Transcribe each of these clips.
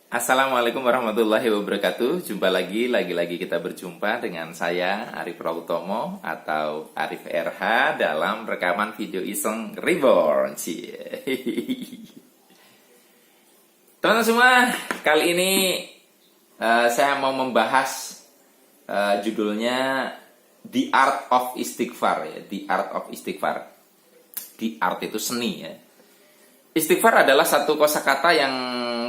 Assalamualaikum warahmatullahi wabarakatuh. Jumpa lagi kita berjumpa dengan saya Arif Rautomo atau Arif RH dalam rekaman video iseng Reborn. Teman-teman semua, kali ini saya mau membahas judulnya The Art of Istighfar ya, The Art of Istighfar. The art itu seni ya. Istighfar adalah satu kosakata yang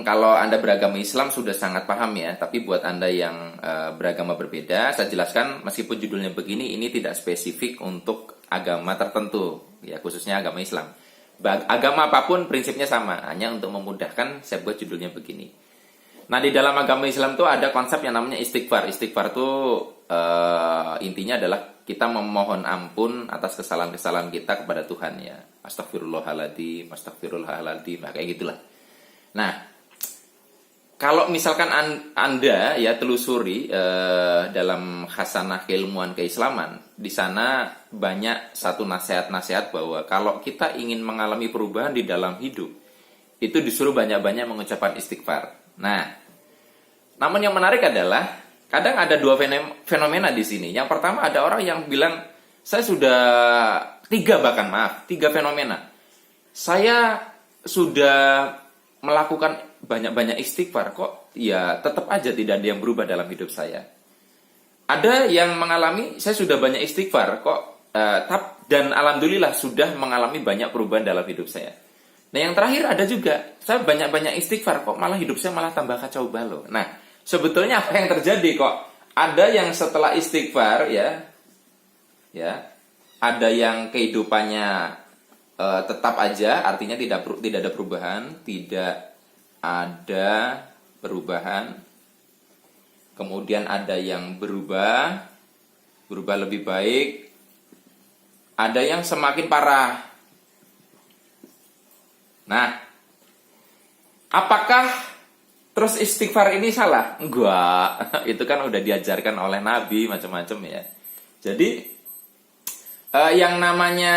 kalau Anda beragama Islam sudah sangat paham ya. Tapi buat Anda yang beragama berbeda, saya jelaskan meskipun judulnya begini, ini tidak spesifik untuk agama tertentu ya, khususnya agama Islam. Agama apapun prinsipnya sama, hanya untuk memudahkan saya buat judulnya begini. Nah, di dalam agama Islam tuh ada konsep yang namanya istighfar. Istighfar tuh intinya adalah kita memohon ampun atas kesalahan-kesalahan kita kepada Tuhan ya. Astagfirullahaladzim, astagfirullahaladzim, nah, kayak gitulah. Nah, kalau misalkan Anda ya telusuri dalam khasanah keilmuan keislaman, di sana banyak satu nasihat-nasihat bahwa kalau kita ingin mengalami perubahan di dalam hidup, itu disuruh banyak-banyak mengucapkan istighfar. Nah, namun yang menarik adalah kadang ada dua fenomena di sini. Yang pertama ada orang yang bilang, saya sudah tiga fenomena. Saya sudah melakukan banyak-banyak istighfar, kok ya tetap aja tidak ada yang berubah dalam hidup saya. Ada yang mengalami, saya sudah banyak istighfar, kok dan alhamdulillah sudah mengalami banyak perubahan dalam hidup saya. Nah, yang terakhir ada juga, saya banyak-banyak istighfar, kok malah hidup saya malah tambah kacau balau. Nah, sebetulnya apa yang terjadi kok? Ada yang setelah istighfar ya, ada yang kehidupannya tetap aja, artinya tidak ada perubahan, tidak ada perubahan. Kemudian ada yang berubah lebih baik. Ada yang semakin parah. Nah, apakah terus istighfar ini salah? Enggak, itu kan udah diajarkan oleh Nabi macam-macam ya. Jadi yang namanya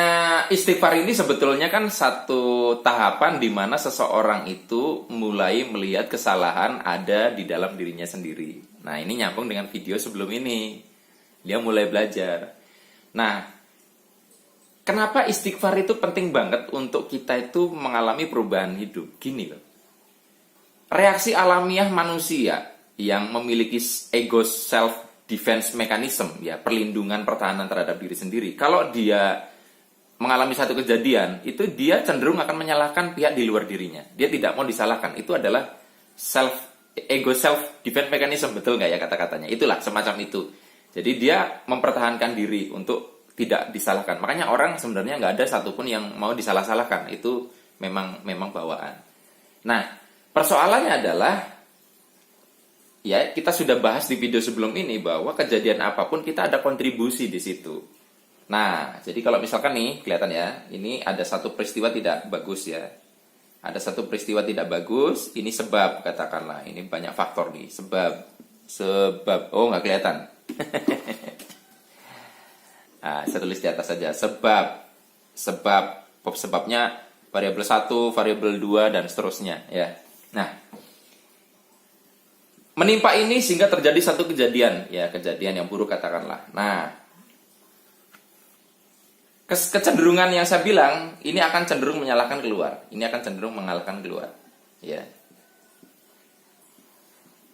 istighfar ini sebetulnya kan satu tahapan di mana seseorang itu mulai melihat kesalahan ada di dalam dirinya sendiri. Nah, ini nyambung dengan video sebelum ini. Dia mulai belajar. Nah, kenapa istighfar itu penting banget untuk kita itu mengalami perubahan hidup? Gini loh. Reaksi alamiah manusia yang memiliki ego self defense mechanism ya, perlindungan pertahanan terhadap diri sendiri. Kalau dia mengalami satu kejadian, itu dia cenderung akan menyalahkan pihak di luar dirinya. Dia tidak mau disalahkan. Itu adalah ego self defense mechanism, betul nggak ya kata-katanya? Itulah semacam itu. Jadi dia mempertahankan diri untuk tidak disalahkan. Makanya orang sebenarnya nggak ada satupun yang mau disalah-salahkan. Itu memang bawaan. Nah, persoalannya adalah ya, kita sudah bahas di video sebelum ini bahwa kejadian apapun kita ada kontribusi di situ. Nah, jadi kalau misalkan nih, kelihatan ya, ini ada satu peristiwa tidak bagus ya. Ada satu peristiwa tidak bagus, ini sebab, katakanlah. Ini banyak faktor nih, sebab. Oh, nggak kelihatan. Nah, saya tulis di atas saja, sebabnya variabel 1, variabel 2, dan seterusnya ya. Nah, menimpa ini sehingga terjadi satu kejadian yang buruk katakanlah. Nah, kecenderungan yang saya bilang ini akan cenderung menyalahkan keluar. Ini akan cenderung mengalahkan keluar, ya.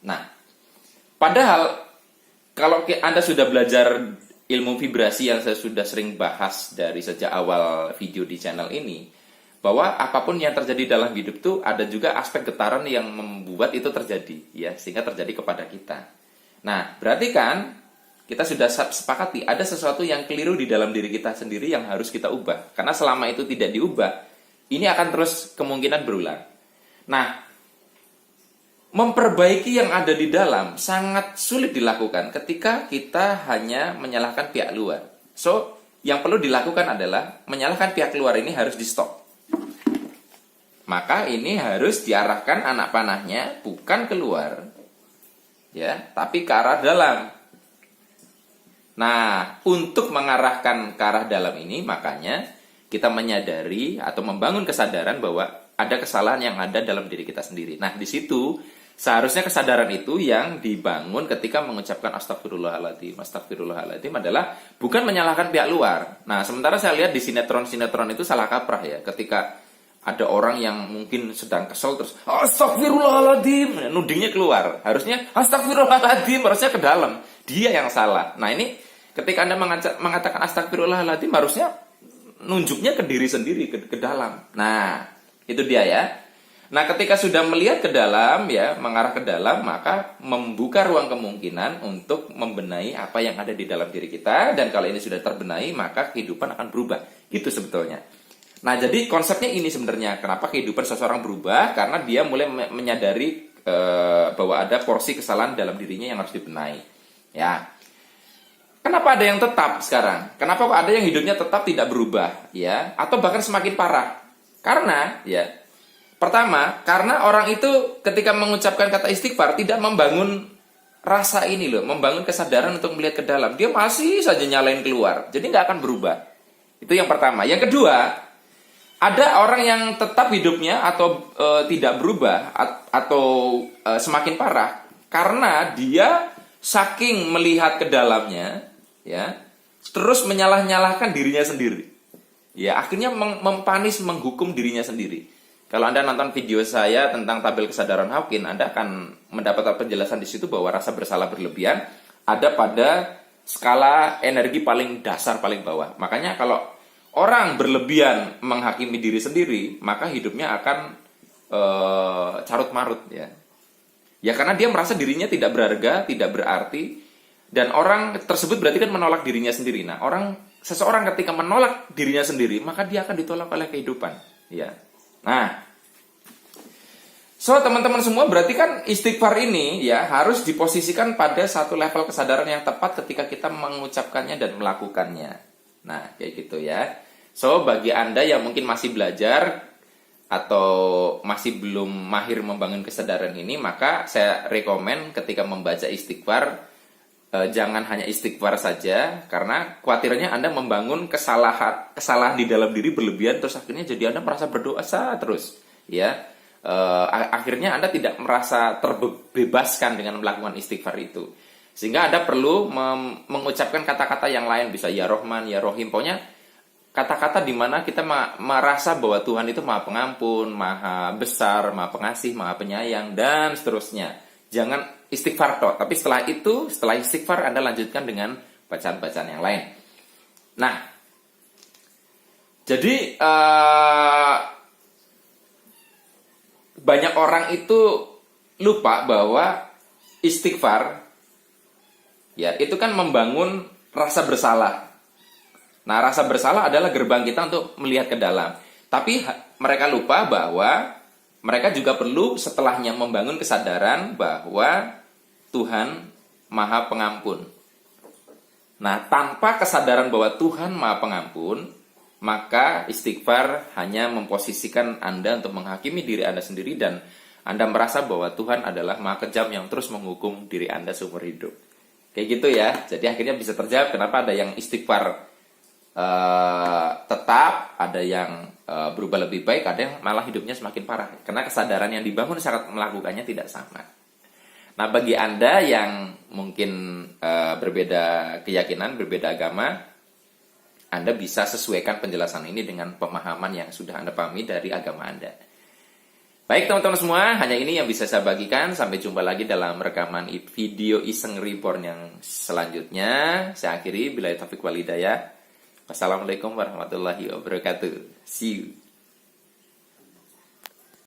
Nah, padahal kalau Anda sudah belajar ilmu vibrasi yang saya sudah sering bahas dari sejak awal video di channel ini, bahwa apapun yang terjadi dalam hidup itu ada juga aspek getaran yang membuat itu terjadi ya, sehingga terjadi kepada kita. Nah, berarti kan kita sudah sepakati ada sesuatu yang keliru di dalam diri kita sendiri yang harus kita ubah. Karena selama itu tidak diubah, ini akan terus kemungkinan berulang. Nah, memperbaiki yang ada di dalam sangat sulit dilakukan ketika kita hanya menyalahkan pihak luar. So, yang perlu dilakukan adalah menyalahkan pihak luar ini harus di stop. Maka ini harus diarahkan anak panahnya bukan keluar, ya, tapi ke arah dalam. Nah, untuk mengarahkan ke arah dalam ini, makanya kita menyadari atau membangun kesadaran bahwa ada kesalahan yang ada dalam diri kita sendiri. Nah, di situ Seharusnya kesadaran itu yang dibangun ketika mengucapkan astagfirullahaladzim. Astagfirullahaladzim adalah bukan menyalahkan pihak luar. Nah, sementara saya lihat di sinetron-sinetron itu salah kaprah ya. Ketika ada orang yang mungkin sedang kesel terus astagfirullahaladzim, nudingnya keluar. Harusnya astagfirullahaladzim, harusnya ke dalam. Dia yang salah. Nah, ini ketika Anda mengatakan astagfirullahaladzim, harusnya nunjuknya ke diri sendiri, ke dalam. Nah, itu dia ya. Nah, ketika sudah melihat ke dalam ya, mengarah ke dalam, maka membuka ruang kemungkinan untuk membenahi apa yang ada di dalam diri kita, dan kalau ini sudah terbenahi, maka kehidupan akan berubah. Itu sebetulnya. Nah, jadi konsepnya ini sebenarnya, kenapa kehidupan seseorang berubah? Karena dia mulai menyadari bahwa ada porsi kesalahan dalam dirinya yang harus dibenahi. Ya. Kenapa ada yang tetap sekarang? Kenapa kok ada yang hidupnya tetap tidak berubah? Ya, atau bahkan semakin parah? Karena ya, pertama, karena orang itu ketika mengucapkan kata istighfar tidak membangun rasa ini loh, membangun kesadaran untuk melihat ke dalam. Dia masih saja nyalain keluar, jadi nggak akan berubah. Itu yang pertama. Yang kedua, ada orang yang tetap hidupnya atau tidak berubah atau semakin parah karena dia saking melihat ke dalamnya, ya, terus menyalah-nyalahkan dirinya sendiri. Ya, akhirnya mempanis, menghukum dirinya sendiri. Kalau Anda nonton video saya tentang tabel kesadaran Hawking, Anda akan mendapat penjelasan di situ bahwa rasa bersalah berlebihan ada pada skala energi paling dasar, paling bawah. Makanya kalau orang berlebihan menghakimi diri sendiri, maka hidupnya akan carut marut ya. Ya, karena dia merasa dirinya tidak berharga, tidak berarti, dan orang tersebut berarti kan menolak dirinya sendiri. Nah, seseorang ketika menolak dirinya sendiri, maka dia akan ditolak oleh kehidupan. Ya. Nah, so teman-teman semua, berarti kan istighfar ini ya harus diposisikan pada satu level kesadaran yang tepat ketika kita mengucapkannya dan melakukannya. Nah, kayak gitu ya. So, bagi Anda yang mungkin masih belajar atau masih belum mahir membangun kesadaran ini, maka saya rekomen ketika membaca istighfar, jangan hanya istighfar saja, karena khawatirnya Anda membangun kesalahan di dalam diri berlebihan, terus akhirnya jadi Anda merasa berdosa terus, ya. Akhirnya Anda tidak merasa terbebaskan dengan melakukan istighfar itu, sehingga Anda perlu mengucapkan kata-kata yang lain, bisa ya Rohman, ya Rohim, pokoknya kata-kata di mana kita merasa bahwa Tuhan itu Maha Pengampun, Maha Besar, Maha Pengasih, Maha Penyayang, dan seterusnya. Jangan istighfar toh, tapi setelah istighfar Anda lanjutkan dengan bacaan-bacaan yang lain. Nah, jadi banyak orang itu lupa bahwa istighfar ya itu kan membangun rasa bersalah. Nah, rasa bersalah adalah gerbang kita untuk melihat ke dalam. Tapi mereka lupa bahwa mereka juga perlu setelahnya membangun kesadaran bahwa Tuhan Maha Pengampun. Nah, tanpa kesadaran bahwa Tuhan Maha Pengampun, maka istighfar hanya memposisikan Anda untuk menghakimi diri Anda sendiri, dan Anda merasa bahwa Tuhan adalah Maha Kejam yang terus menghukum diri Anda seumur hidup. Kayak gitu ya. Jadi akhirnya bisa terjawab kenapa ada yang istighfar tetap, ada yang berubah lebih baik, ada yang malah hidupnya semakin parah, karena kesadaran yang dibangun saat melakukannya tidak sama. Nah, bagi Anda yang mungkin berbeda keyakinan, berbeda agama, Anda bisa sesuaikan penjelasan ini dengan pemahaman yang sudah Anda pahami dari agama Anda. Baik teman-teman semua, hanya ini yang bisa saya bagikan. Sampai jumpa lagi dalam rekaman video Iseng Reborn yang selanjutnya. Saya akhiri, billahi taufiq wal hidayah. Wassalamualaikum warahmatullahi wabarakatuh. See you.